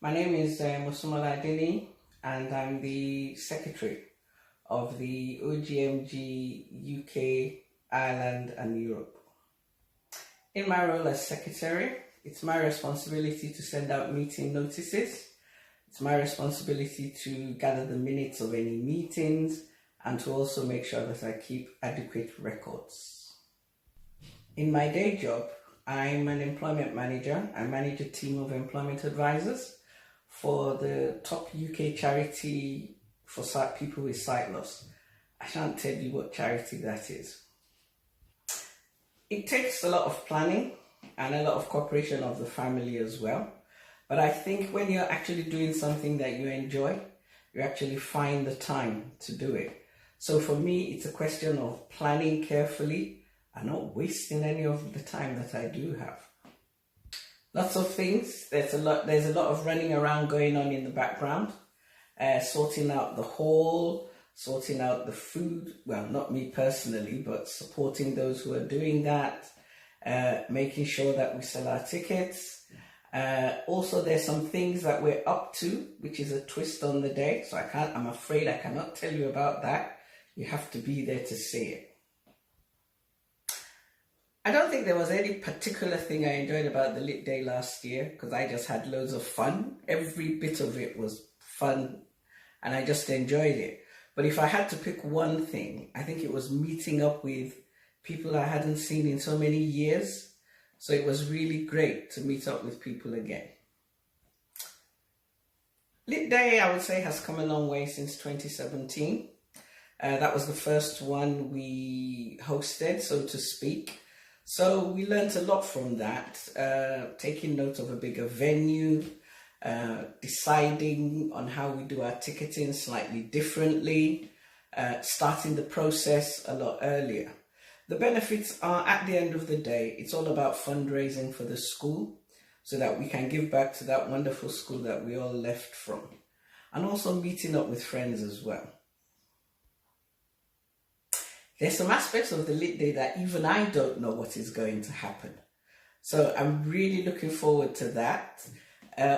My name is Mosun Adeniyi, and I'm the Secretary of the OGMG UK, Ireland and Europe. In my role as Secretary, it's my responsibility to send out meeting notices. It's my responsibility to gather the minutes of any meetings and to also make sure that I keep adequate records. In my day job, I'm an employment manager. I manage a team of employment advisors for the top UK charity for people with sight loss. I shan't tell you what charity that is. It takes a lot of planning and a lot of cooperation of the family as well. But I think when you're actually doing something that you enjoy, you actually find the time to do it. So for me, it's a question of planning carefully and not wasting any of the time that I do have. Lots of things. There's a lot of running around going on in the background, sorting out the hall, sorting out the food. Well, not me personally, but supporting those who are doing that, making sure that we sell our tickets. Also, there's some things that we're up to, which is a twist on the day. So I'm afraid I cannot tell you about that. You have to be there to see it. I don't think there was any particular thing I enjoyed about the Lit Day last year because I just had loads of fun. Every bit of it was fun and I just enjoyed it. But if I had to pick one thing, I think it was meeting up with people I hadn't seen in so many years. So it was really great to meet up with people again. Lit Day, I would say, has come a long way since 2017. That was the first one we hosted, so to speak. So we learned a lot from that, taking note of a bigger venue, deciding on how we do our ticketing slightly differently, starting the process a lot earlier. The benefits are, at the end of the day, it's all about fundraising for the school so that we can give back to that wonderful school that we all left from, and also meeting up with friends as well. There's some aspects of the Lit Day that even I don't know what is going to happen. So I'm really looking forward to that.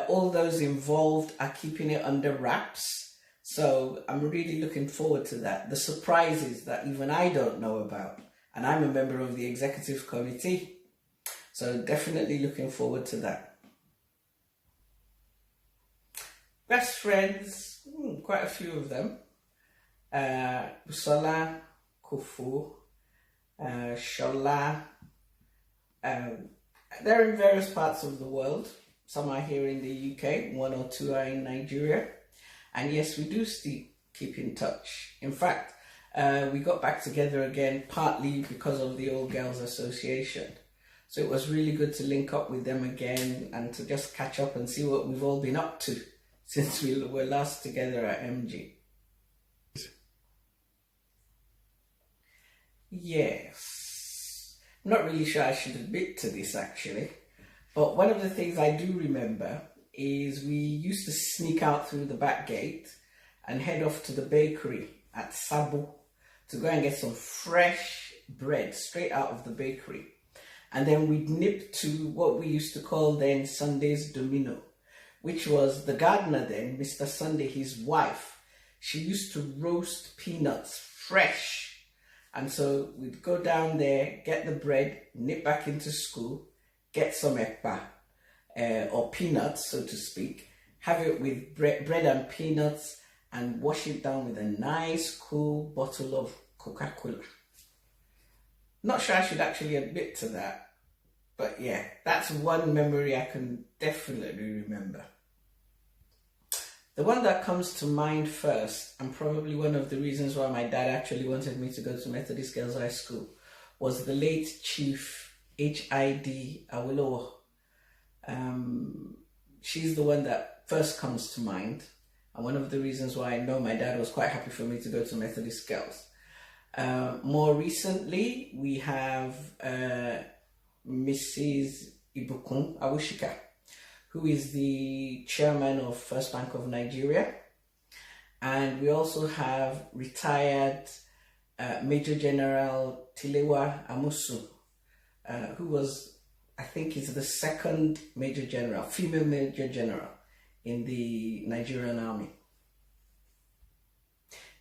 All those involved are keeping it under wraps. So I'm really looking forward to that. The surprises that even I don't know about. And I'm a member of the executive committee. So definitely looking forward to that. Best friends, quite a few of them. Busola, Kufu, Shola. They're in various parts of the world. Some are here in the UK, one or two are in Nigeria. And yes, we do still keep in touch. In fact, we got back together again partly because of the Old Girls Association. So it was really good to link up with them again and to just catch up and see what we've all been up to since we were last together at MG. Yes, I'm not really sure I should admit to this actually, but one of the things I do remember is we used to sneak out through the back gate and head off to the bakery at Sabo to go and get some fresh bread straight out of the bakery. And then we'd nip to what we used to call then Sunday's Domino, which was the gardener then, Mr. Sunday, his wife. She used to roast peanuts fresh. And so we'd go down there, get the bread, nip back into school, get some ekpa, or peanuts, so to speak, have it with bread and peanuts, and wash it down with a nice, cool bottle of Coca-Cola. Not sure I should actually admit to that, but yeah, that's one memory I can definitely remember. The one that comes to mind first, and probably one of the reasons why my dad actually wanted me to go to Methodist Girls High School, was the late Chief H.I.D. Awolowo. She's the one that first comes to mind, and one of the reasons why I know my dad was quite happy for me to go to Methodist Girls. More recently, we have Mrs. Ibukun Awushika, who is the chairman of First Bank of Nigeria. And we also have retired Major General Tilewa Amusu, who was, I think, is the second Major General, female Major General in the Nigerian army.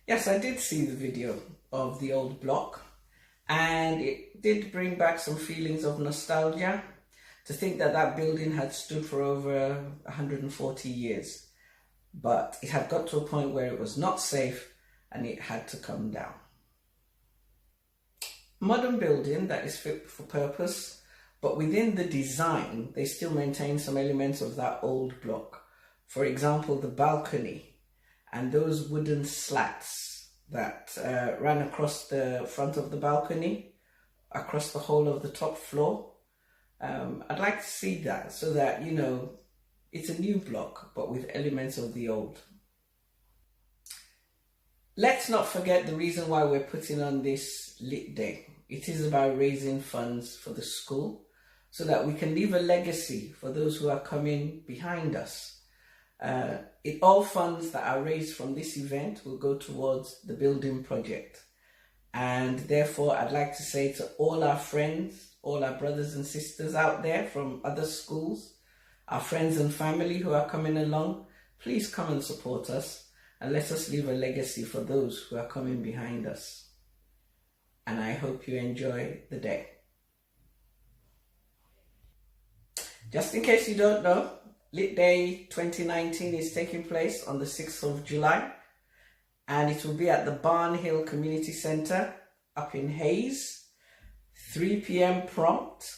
Yes, I did see the video of the old block, and it did bring back some feelings of nostalgia to think that that building had stood for over 140 years. But it had got to a point where it was not safe and it had to come down. Modern building that is fit for purpose, but within the design, they still maintain some elements of that old block. For example, the balcony and those wooden slats that ran across the front of the balcony, across the whole of the top floor. I'd like to see that so that, you know, it's a new block, but with elements of the old. Let's not forget the reason why we're putting on this Lit Day. It is about raising funds for the school so that we can leave a legacy for those who are coming behind us. All funds that are raised from this event will go towards the building project. And therefore, I'd like to say to all our friends, all our brothers and sisters out there from other schools, our friends and family who are coming along, please come and support us and let us leave a legacy for those who are coming behind us. And I hope you enjoy the day. Just in case you don't know, Lit Day 2019 is taking place on the 6th of July, and it will be at the Barn Hill Community Centre up in Hayes, 3 p.m. prompt.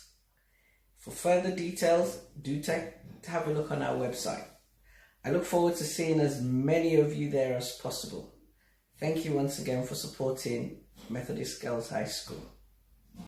For further details, do have a look on our website. I look forward to seeing as many of you there as possible. Thank you once again for supporting Methodist Girls High School.